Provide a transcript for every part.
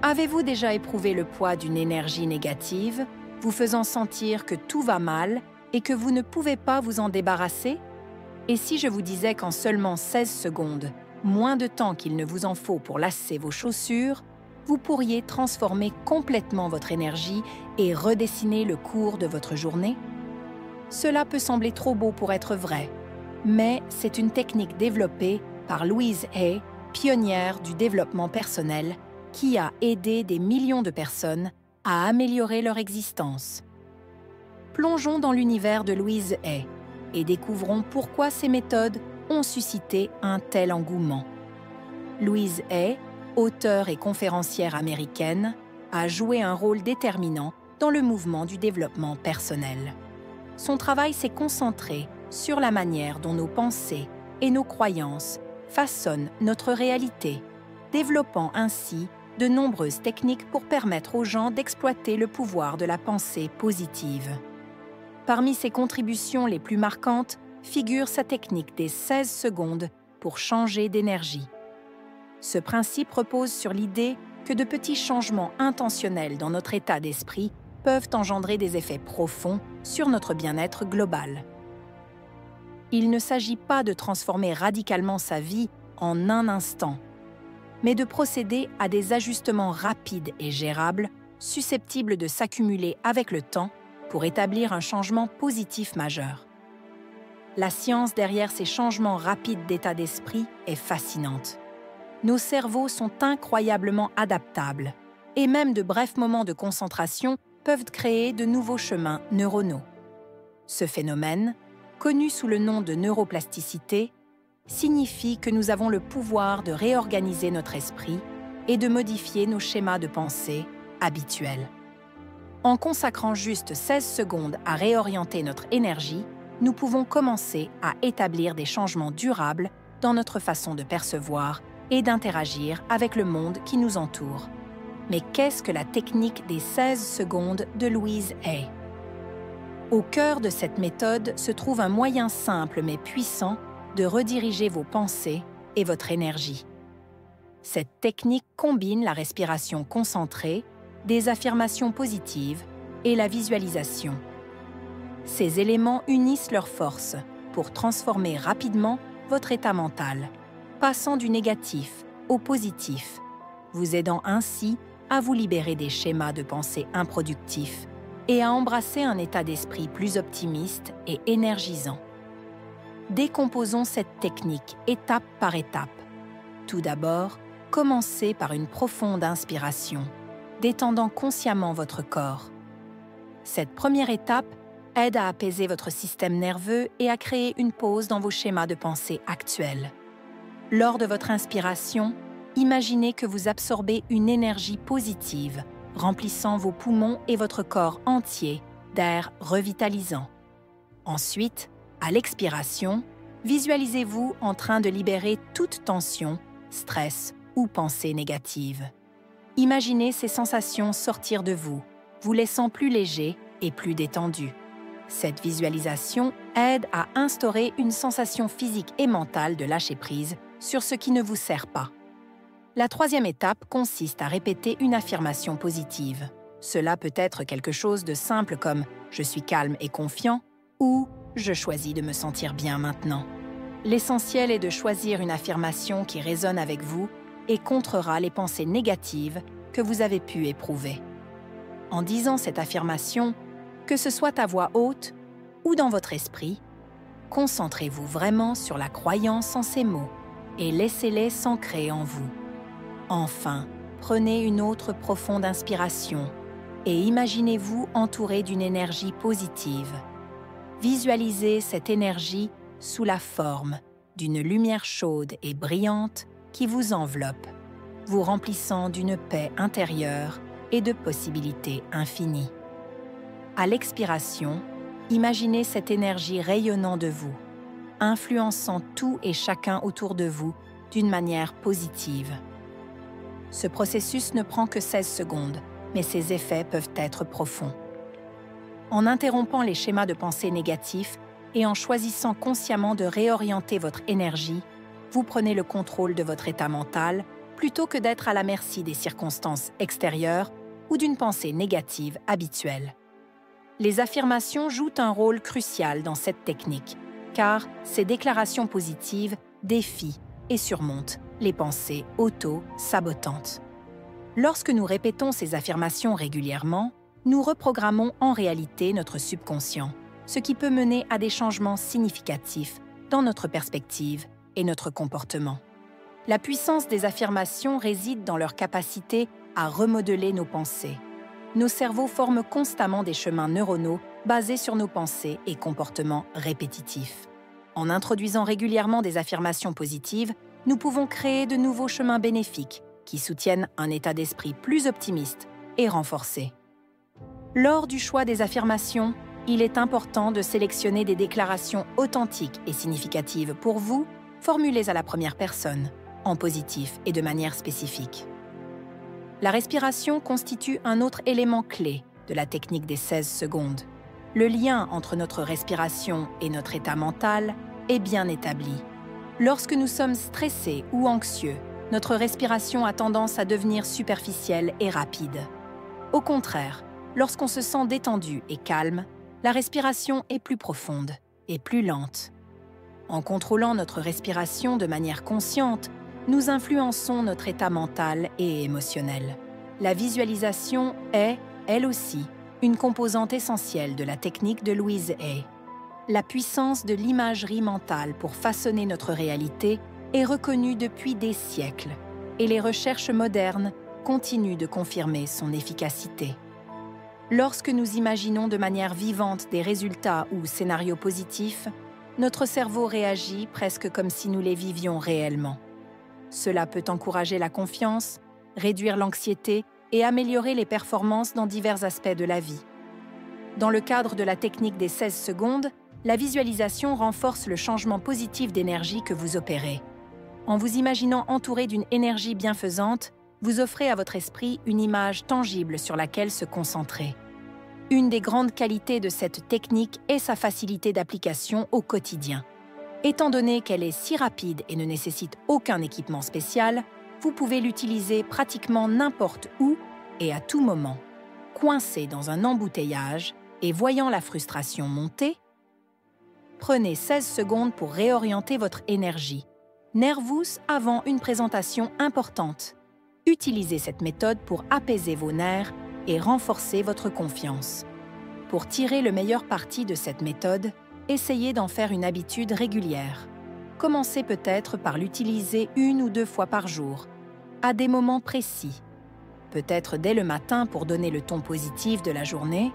Avez-vous déjà éprouvé le poids d'une énergie négative, vous faisant sentir que tout va mal et que vous ne pouvez pas vous en débarrasser? Et si je vous disais qu'en seulement 16 secondes, moins de temps qu'il ne vous en faut pour lasser vos chaussures, vous pourriez transformer complètement votre énergie et redessiner le cours de votre journée? Cela peut sembler trop beau pour être vrai, mais c'est une technique développée par Louise Hay, pionnière du développement personnel, qui a aidé des millions de personnes à améliorer leur existence. Plongeons dans l'univers de Louise Hay et découvrons pourquoi ces méthodes ont suscité un tel engouement. Louise Hay, auteure et conférencière américaine, a joué un rôle déterminant dans le mouvement du développement personnel. Son travail s'est concentré sur la manière dont nos pensées et nos croyances façonnent notre réalité, développant ainsi de nombreuses techniques pour permettre aux gens d'exploiter le pouvoir de la pensée positive. Parmi ses contributions les plus marquantes figure sa technique des 16 secondes pour changer d'énergie. Ce principe repose sur l'idée que de petits changements intentionnels dans notre état d'esprit peuvent engendrer des effets profonds sur notre bien-être global. Il ne s'agit pas de transformer radicalement sa vie en un instant, mais de procéder à des ajustements rapides et gérables, susceptibles de s'accumuler avec le temps pour établir un changement positif majeur. La science derrière ces changements rapides d'état d'esprit est fascinante. Nos cerveaux sont incroyablement adaptables, et même de brefs moments de concentration peuvent créer de nouveaux chemins neuronaux. Ce phénomène, connu sous le nom de neuroplasticité, signifie que nous avons le pouvoir de réorganiser notre esprit et de modifier nos schémas de pensée habituels. En consacrant juste 16 secondes à réorienter notre énergie, nous pouvons commencer à établir des changements durables dans notre façon de percevoir et d'interagir avec le monde qui nous entoure. Mais qu'est-ce que la technique des 16 secondes de Louise Hay? Au cœur de cette méthode se trouve un moyen simple mais puissant de rediriger vos pensées et votre énergie. Cette technique combine la respiration concentrée, des affirmations positives et la visualisation. Ces éléments unissent leurs forces pour transformer rapidement votre état mental, passant du négatif au positif, vous aidant ainsi à vous libérer des schémas de pensée improductifs et à embrasser un état d'esprit plus optimiste et énergisant. Décomposons cette technique étape par étape. Tout d'abord, commencez par une profonde inspiration, détendant consciemment votre corps. Cette première étape aide à apaiser votre système nerveux et à créer une pause dans vos schémas de pensée actuels. Lors de votre inspiration, imaginez que vous absorbez une énergie positive, remplissant vos poumons et votre corps entier d'air revitalisant. Ensuite, à l'expiration, visualisez-vous en train de libérer toute tension, stress ou pensée négative. Imaginez ces sensations sortir de vous, vous laissant plus léger et plus détendu. Cette visualisation aide à instaurer une sensation physique et mentale de lâcher-prise sur ce qui ne vous sert pas. La troisième étape consiste à répéter une affirmation positive. Cela peut être quelque chose de simple comme « je suis calme et confiant » ou « je choisis de me sentir bien maintenant ». L'essentiel est de choisir une affirmation qui résonne avec vous et contrera les pensées négatives que vous avez pu éprouver. En disant cette affirmation, que ce soit à voix haute ou dans votre esprit, concentrez-vous vraiment sur la croyance en ces mots et laissez-les s'ancrer en vous. Enfin, prenez une autre profonde inspiration et imaginez-vous entouré d'une énergie positive. Visualisez cette énergie sous la forme d'une lumière chaude et brillante qui vous enveloppe, vous remplissant d'une paix intérieure et de possibilités infinies. À l'expiration, imaginez cette énergie rayonnant de vous, influençant tout et chacun autour de vous d'une manière positive. Ce processus ne prend que 16 secondes, mais ses effets peuvent être profonds. En interrompant les schémas de pensée négatifs et en choisissant consciemment de réorienter votre énergie, vous prenez le contrôle de votre état mental plutôt que d'être à la merci des circonstances extérieures ou d'une pensée négative habituelle. Les affirmations jouent un rôle crucial dans cette technique, car ces déclarations positives défient et surmontent les pensées auto-sabotantes. Lorsque nous répétons ces affirmations régulièrement, nous reprogrammons en réalité notre subconscient, ce qui peut mener à des changements significatifs dans notre perspective et notre comportement. La puissance des affirmations réside dans leur capacité à remodeler nos pensées. Nos cerveaux forment constamment des chemins neuronaux basés sur nos pensées et comportements répétitifs. En introduisant régulièrement des affirmations positives, nous pouvons créer de nouveaux chemins bénéfiques qui soutiennent un état d'esprit plus optimiste et renforcé. Lors du choix des affirmations, il est important de sélectionner des déclarations authentiques et significatives pour vous, formulées à la première personne, en positif et de manière spécifique. La respiration constitue un autre élément clé de la technique des 16 secondes. Le lien entre notre respiration et notre état mental est bien établi. Lorsque nous sommes stressés ou anxieux, notre respiration a tendance à devenir superficielle et rapide. Au contraire, lorsqu'on se sent détendu et calme, la respiration est plus profonde et plus lente. En contrôlant notre respiration de manière consciente, nous influençons notre état mental et émotionnel. La visualisation est, elle aussi, une composante essentielle de la technique de Louise Hay. La puissance de l'imagerie mentale pour façonner notre réalité est reconnue depuis des siècles, et les recherches modernes continuent de confirmer son efficacité. Lorsque nous imaginons de manière vivante des résultats ou scénarios positifs, notre cerveau réagit presque comme si nous les vivions réellement. Cela peut encourager la confiance, réduire l'anxiété et améliorer les performances dans divers aspects de la vie. Dans le cadre de la technique des 16 secondes, la visualisation renforce le changement positif d'énergie que vous opérez. En vous imaginant entouré d'une énergie bienfaisante, vous offrez à votre esprit une image tangible sur laquelle se concentrer. Une des grandes qualités de cette technique est sa facilité d'application au quotidien. Étant donné qu'elle est si rapide et ne nécessite aucun équipement spécial, vous pouvez l'utiliser pratiquement n'importe où et à tout moment. Coincé dans un embouteillage et voyant la frustration monter, prenez 16 secondes pour réorienter votre énergie. Nervous avant une présentation importante. Utilisez cette méthode pour apaiser vos nerfs et renforcer votre confiance. Pour tirer le meilleur parti de cette méthode, essayez d'en faire une habitude régulière. Commencez peut-être par l'utiliser 1 ou 2 fois par jour, à des moments précis. Peut-être dès le matin pour donner le ton positif de la journée,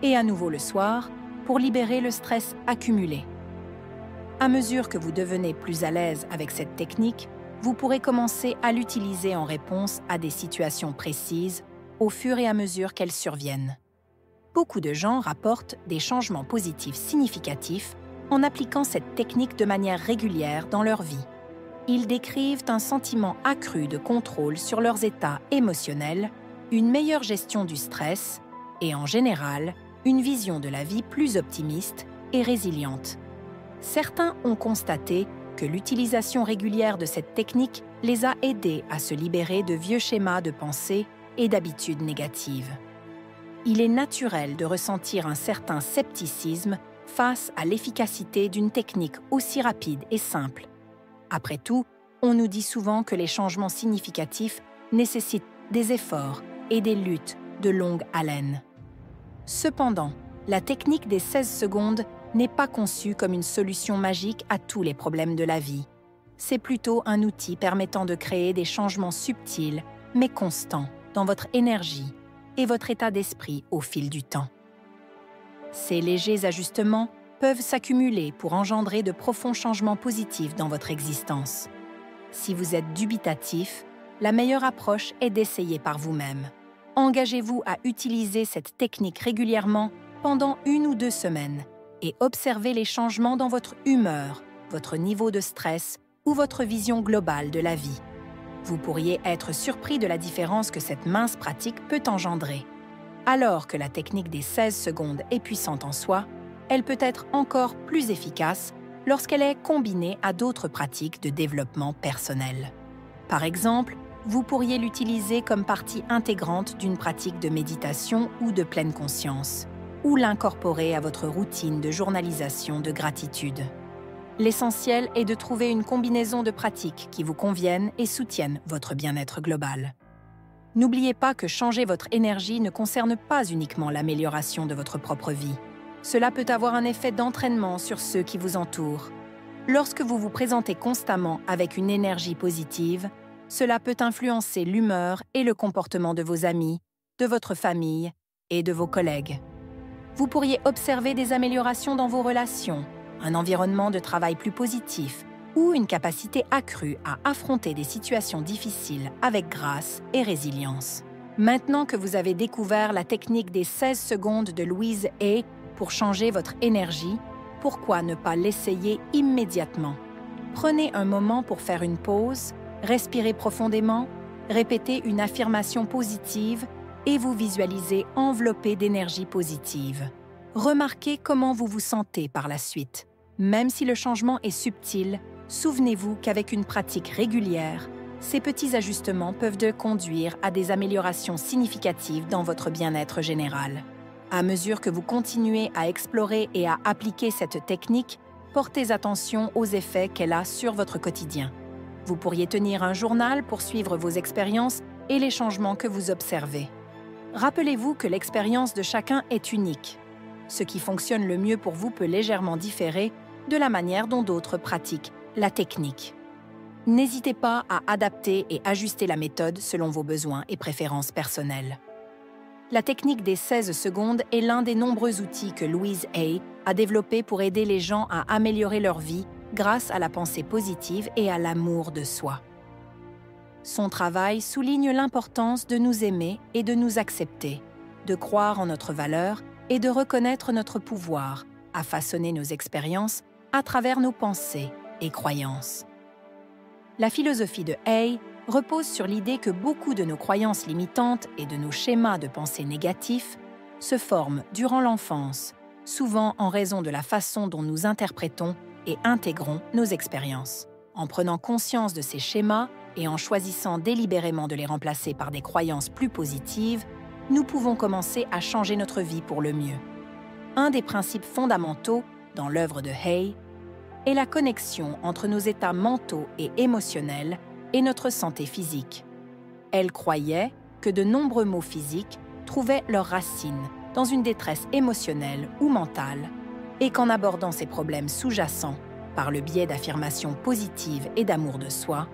et à nouveau le soir pour libérer le stress accumulé. À mesure que vous devenez plus à l'aise avec cette technique, vous pourrez commencer à l'utiliser en réponse à des situations précises au fur et à mesure qu'elles surviennent. Beaucoup de gens rapportent des changements positifs significatifs en appliquant cette technique de manière régulière dans leur vie. Ils décrivent un sentiment accru de contrôle sur leurs états émotionnels, une meilleure gestion du stress et, en général, une vision de la vie plus optimiste et résiliente. Certains ont constaté que l'utilisation régulière de cette technique les a aidés à se libérer de vieux schémas de pensée et d'habitudes négatives. Il est naturel de ressentir un certain scepticisme face à l'efficacité d'une technique aussi rapide et simple. Après tout, on nous dit souvent que les changements significatifs nécessitent des efforts et des luttes de longue haleine. Cependant, la technique des 16 secondes n'est pas conçue comme une solution magique à tous les problèmes de la vie. C'est plutôt un outil permettant de créer des changements subtils, mais constants, dans votre énergie et votre état d'esprit au fil du temps. Ces légers ajustements peuvent s'accumuler pour engendrer de profonds changements positifs dans votre existence. Si vous êtes dubitatif, la meilleure approche est d'essayer par vous-même. Engagez-vous à utiliser cette technique régulièrement pendant 1 ou 2 semaines et observez les changements dans votre humeur, votre niveau de stress ou votre vision globale de la vie. Vous pourriez être surpris de la différence que cette mince pratique peut engendrer. Alors que la technique des 16 secondes est puissante en soi, elle peut être encore plus efficace lorsqu'elle est combinée à d'autres pratiques de développement personnel. Par exemple, Vous pourriez l'utiliser comme partie intégrante d'une pratique de méditation ou de pleine conscience, ou l'incorporer à votre routine de journalisation de gratitude. L'essentiel est de trouver une combinaison de pratiques qui vous conviennent et soutiennent votre bien-être global. N'oubliez pas que changer votre énergie ne concerne pas uniquement l'amélioration de votre propre vie. Cela peut avoir un effet d'entraînement sur ceux qui vous entourent. Lorsque vous vous présentez constamment avec une énergie positive, cela peut influencer l'humeur et le comportement de vos amis, de votre famille et de vos collègues. Vous pourriez observer des améliorations dans vos relations, un environnement de travail plus positif ou une capacité accrue à affronter des situations difficiles avec grâce et résilience. Maintenant que vous avez découvert la technique des 16 secondes de Louise Hay pour changer votre énergie, pourquoi ne pas l'essayer immédiatement? Prenez un moment pour faire une pause, respirez profondément, répétez une affirmation positive et vous visualisez enveloppé d'énergie positive. Remarquez comment vous vous sentez par la suite. Même si le changement est subtil, souvenez-vous qu'avec une pratique régulière, ces petits ajustements peuvent conduire à des améliorations significatives dans votre bien-être général. À mesure que vous continuez à explorer et à appliquer cette technique, portez attention aux effets qu'elle a sur votre quotidien. Vous pourriez tenir un journal pour suivre vos expériences et les changements que vous observez. Rappelez-vous que l'expérience de chacun est unique. Ce qui fonctionne le mieux pour vous peut légèrement différer de la manière dont d'autres pratiquent la technique. N'hésitez pas à adapter et ajuster la méthode selon vos besoins et préférences personnelles. La technique des 16 secondes est l'un des nombreux outils que Louise Hay a développé pour aider les gens à améliorer leur vie grâce à la pensée positive et à l'amour de soi. Son travail souligne l'importance de nous aimer et de nous accepter, de croire en notre valeur et de reconnaître notre pouvoir à façonner nos expériences à travers nos pensées et croyances. La philosophie de Hay repose sur l'idée que beaucoup de nos croyances limitantes et de nos schémas de pensée négatifs se forment durant l'enfance, souvent en raison de la façon dont nous interprétons et intégrons nos expériences. En prenant conscience de ces schémas et en choisissant délibérément de les remplacer par des croyances plus positives, nous pouvons commencer à changer notre vie pour le mieux. Un des principes fondamentaux dans l'œuvre de Hay est la connexion entre nos états mentaux et émotionnels et notre santé physique. Elle croyait que de nombreux maux physiques trouvaient leurs racines dans une détresse émotionnelle ou mentale et qu'en abordant ces problèmes sous-jacents par le biais d'affirmations positives et d'amour de soi,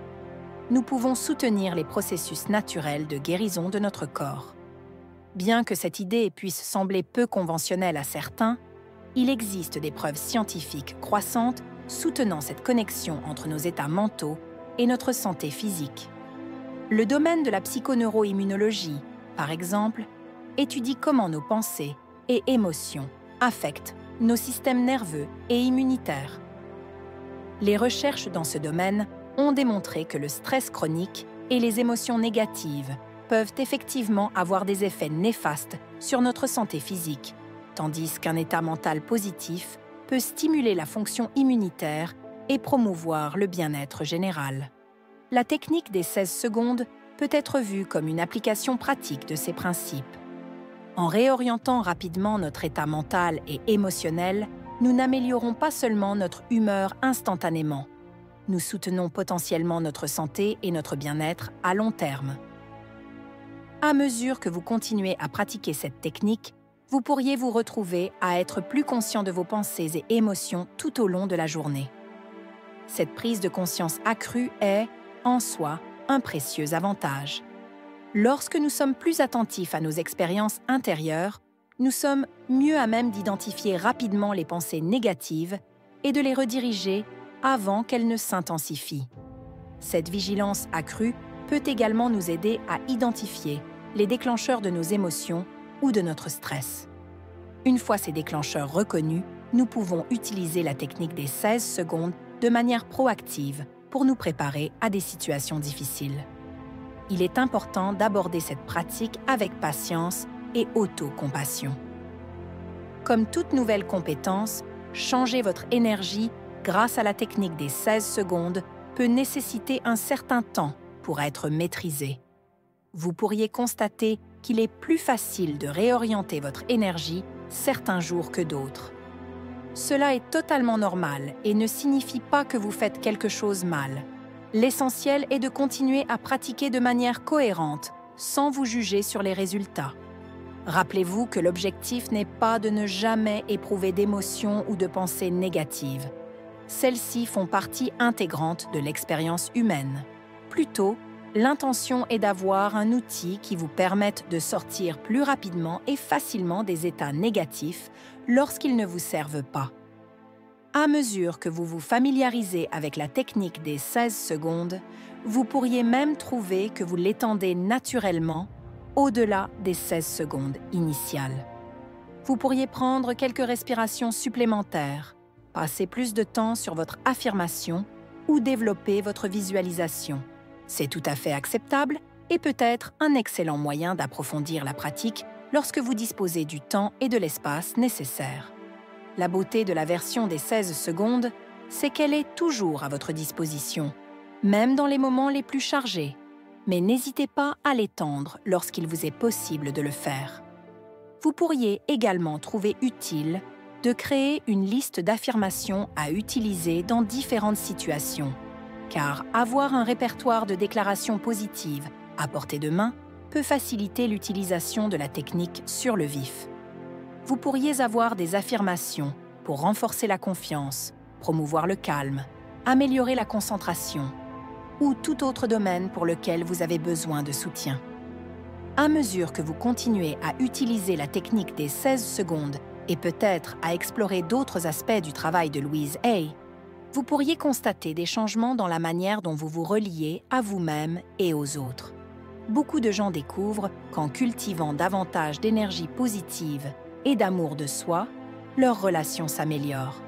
nous pouvons soutenir les processus naturels de guérison de notre corps. Bien que cette idée puisse sembler peu conventionnelle à certains, il existe des preuves scientifiques croissantes soutenant cette connexion entre nos états mentaux et notre santé physique. Le domaine de la psychoneuroimmunologie, par exemple, étudie comment nos pensées et émotions affectent nos systèmes nerveux et immunitaires. Les recherches dans ce domaine ont démontré que le stress chronique et les émotions négatives peuvent effectivement avoir des effets néfastes sur notre santé physique, tandis qu'un état mental positif peut stimuler la fonction immunitaire et promouvoir le bien-être général. La technique des 16 secondes peut être vue comme une application pratique de ces principes. En réorientant rapidement notre état mental et émotionnel, nous n'améliorons pas seulement notre humeur instantanément. Nous soutenons potentiellement notre santé et notre bien-être à long terme. À mesure que vous continuez à pratiquer cette technique, vous pourriez vous retrouver à être plus conscient de vos pensées et émotions tout au long de la journée. Cette prise de conscience accrue est, en soi, un précieux avantage. Lorsque nous sommes plus attentifs à nos expériences intérieures, nous sommes mieux à même d'identifier rapidement les pensées négatives et de les rediriger avant qu'elles ne s'intensifient. Cette vigilance accrue peut également nous aider à identifier les déclencheurs de nos émotions ou de notre stress. Une fois ces déclencheurs reconnus, nous pouvons utiliser la technique des 16 secondes de manière proactive pour nous préparer à des situations difficiles. Il est important d'aborder cette pratique avec patience et autocompassion. Comme toute nouvelle compétence, changer votre énergie grâce à la technique des 16 secondes peut nécessiter un certain temps pour être maîtrisé. Vous pourriez constater qu'il est plus facile de réorienter votre énergie certains jours que d'autres. Cela est totalement normal et ne signifie pas que vous faites quelque chose mal. L'essentiel est de continuer à pratiquer de manière cohérente, sans vous juger sur les résultats. Rappelez-vous que l'objectif n'est pas de ne jamais éprouver d'émotions ou de pensées négatives. Celles-ci font partie intégrante de l'expérience humaine. Plutôt, l'intention est d'avoir un outil qui vous permette de sortir plus rapidement et facilement des états négatifs lorsqu'ils ne vous servent pas. À mesure que vous vous familiarisez avec la technique des 16 secondes, vous pourriez même trouver que vous l'étendez naturellement au-delà des 16 secondes initiales. Vous pourriez prendre quelques respirations supplémentaires, passer plus de temps sur votre affirmation ou développer votre visualisation. C'est tout à fait acceptable et peut être un excellent moyen d'approfondir la pratique lorsque vous disposez du temps et de l'espace nécessaires. La beauté de la version des 16 secondes, c'est qu'elle est toujours à votre disposition, même dans les moments les plus chargés. Mais n'hésitez pas à l'étendre lorsqu'il vous est possible de le faire. Vous pourriez également trouver utile de créer une liste d'affirmations à utiliser dans différentes situations, car avoir un répertoire de déclarations positives à portée de main peut faciliter l'utilisation de la technique sur le vif. Vous pourriez avoir des affirmations pour renforcer la confiance, promouvoir le calme, améliorer la concentration ou tout autre domaine pour lequel vous avez besoin de soutien. À mesure que vous continuez à utiliser la technique des 16 secondes et peut-être à explorer d'autres aspects du travail de Louise Hay, vous pourriez constater des changements dans la manière dont vous vous reliez à vous-même et aux autres. Beaucoup de gens découvrent qu'en cultivant davantage d'énergie positive et d'amour de soi, leurs relations s'améliorent.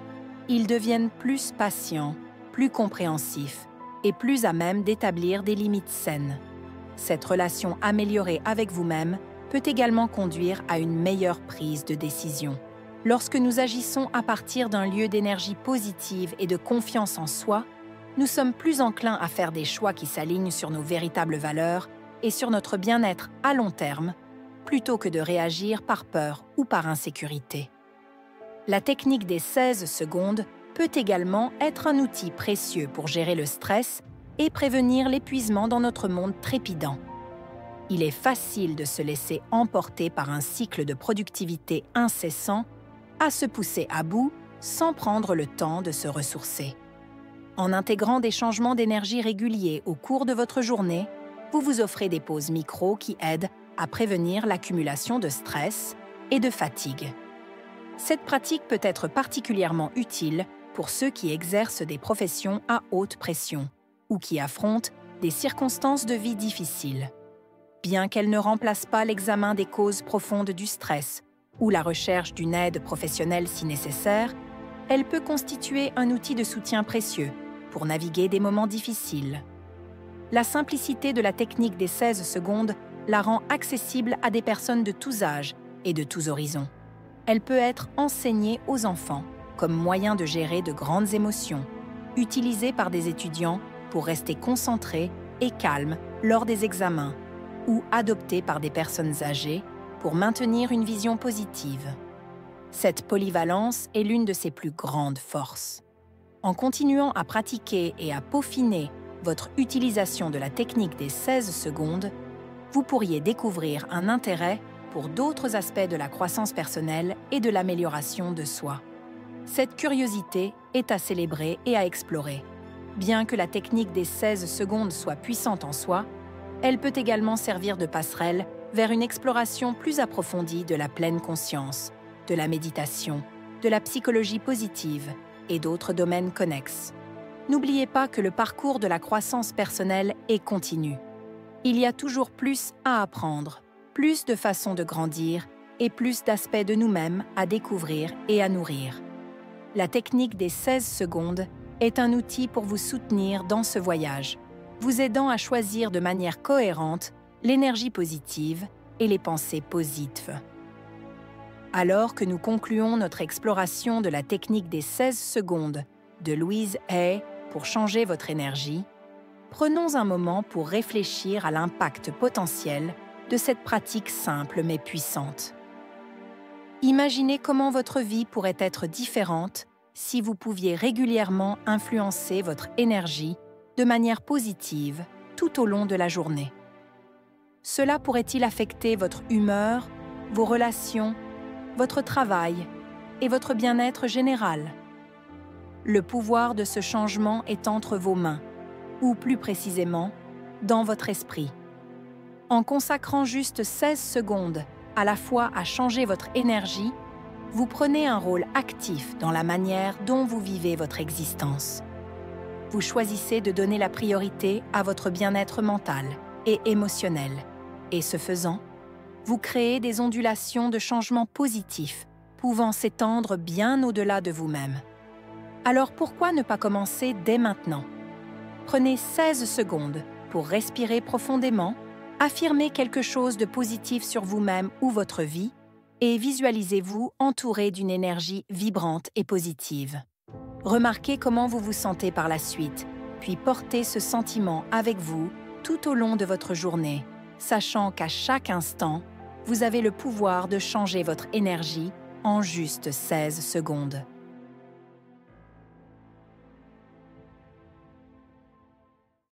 Ils deviennent plus patients, plus compréhensifs et plus à même d'établir des limites saines. Cette relation améliorée avec vous-même peut également conduire à une meilleure prise de décision. Lorsque nous agissons à partir d'un lieu d'énergie positive et de confiance en soi, nous sommes plus enclins à faire des choix qui s'alignent sur nos véritables valeurs et sur notre bien-être à long terme, plutôt que de réagir par peur ou par insécurité. La technique des 16 secondes peut également être un outil précieux pour gérer le stress et prévenir l'épuisement dans notre monde trépidant. Il est facile de se laisser emporter par un cycle de productivité incessant, à se pousser à bout sans prendre le temps de se ressourcer. En intégrant des changements d'énergie réguliers au cours de votre journée, vous vous offrez des pauses micro qui aident à prévenir l'accumulation de stress et de fatigue. Cette pratique peut être particulièrement utile pour ceux qui exercent des professions à haute pression ou qui affrontent des circonstances de vie difficiles. Bien qu'elle ne remplace pas l'examen des causes profondes du stress ou la recherche d'une aide professionnelle si nécessaire, elle peut constituer un outil de soutien précieux pour naviguer des moments difficiles. La simplicité de la technique des 16 secondes la rend accessible à des personnes de tous âges et de tous horizons. Elle peut être enseignée aux enfants comme moyen de gérer de grandes émotions, utilisée par des étudiants pour rester concentrés et calmes lors des examens, ou adoptée par des personnes âgées pour maintenir une vision positive. Cette polyvalence est l'une de ses plus grandes forces. En continuant à pratiquer et à peaufiner votre utilisation de la technique des 16 secondes, vous pourriez découvrir un intérêt pour d'autres aspects de la croissance personnelle et de l'amélioration de soi. Cette curiosité est à célébrer et à explorer. Bien que la technique des 16 secondes soit puissante en soi, elle peut également servir de passerelle vers une exploration plus approfondie de la pleine conscience, de la méditation, de la psychologie positive et d'autres domaines connexes. N'oubliez pas que le parcours de la croissance personnelle est continu. Il y a toujours plus à apprendre, plus de façons de grandir et plus d'aspects de nous-mêmes à découvrir et à nourrir. La technique des 16 secondes est un outil pour vous soutenir dans ce voyage, vous aidant à choisir de manière cohérente l'énergie positive et les pensées positives. Alors que nous concluons notre exploration de la technique des 16 secondes de Louise Hay pour changer votre énergie, Prenons un moment pour réfléchir à l'impact potentiel de cette pratique simple mais puissante. Imaginez comment votre vie pourrait être différente si vous pouviez régulièrement influencer votre énergie de manière positive tout au long de la journée. Cela pourrait-il affecter votre humeur, vos relations, votre travail et votre bien-être général? Le pouvoir de ce changement est entre vos mains, ou plus précisément, dans votre esprit. En consacrant juste 16 secondes à la fois à changer votre énergie, vous prenez un rôle actif dans la manière dont vous vivez votre existence. Vous choisissez de donner la priorité à votre bien-être mental et émotionnel, et ce faisant, vous créez des ondulations de changements positifs pouvant s'étendre bien au-delà de vous-même. Alors pourquoi ne pas commencer dès maintenant? Prenez 16 secondes pour respirer profondément, affirmer quelque chose de positif sur vous-même ou votre vie et visualisez-vous entouré d'une énergie vibrante et positive. Remarquez comment vous vous sentez par la suite, puis portez ce sentiment avec vous tout au long de votre journée, sachant qu'à chaque instant, vous avez le pouvoir de changer votre énergie en juste 16 secondes.